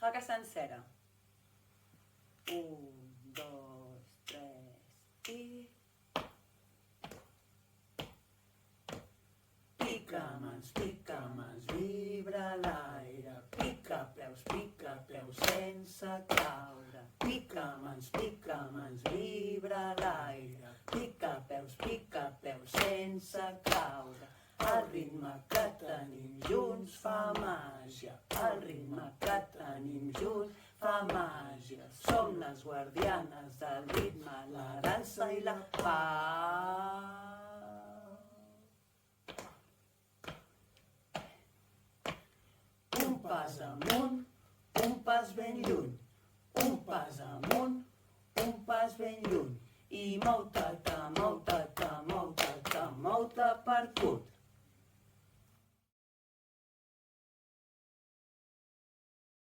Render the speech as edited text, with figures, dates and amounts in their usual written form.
Jaca sencera. 1, 2, 3 i... Pica mans, vibra l'aire. Pica peus sense caure. Pica mans, vibra l'aire. Pica peus sense caure. El ritme que tenim junts fa màgia. El ritme que tenim junts fa màgia. Som les guardianes del ritme, la dansa i la pau. Un pas amunt, un pas ben lluny. Un pas amunt, un pas ben lluny. I mou-te per curt.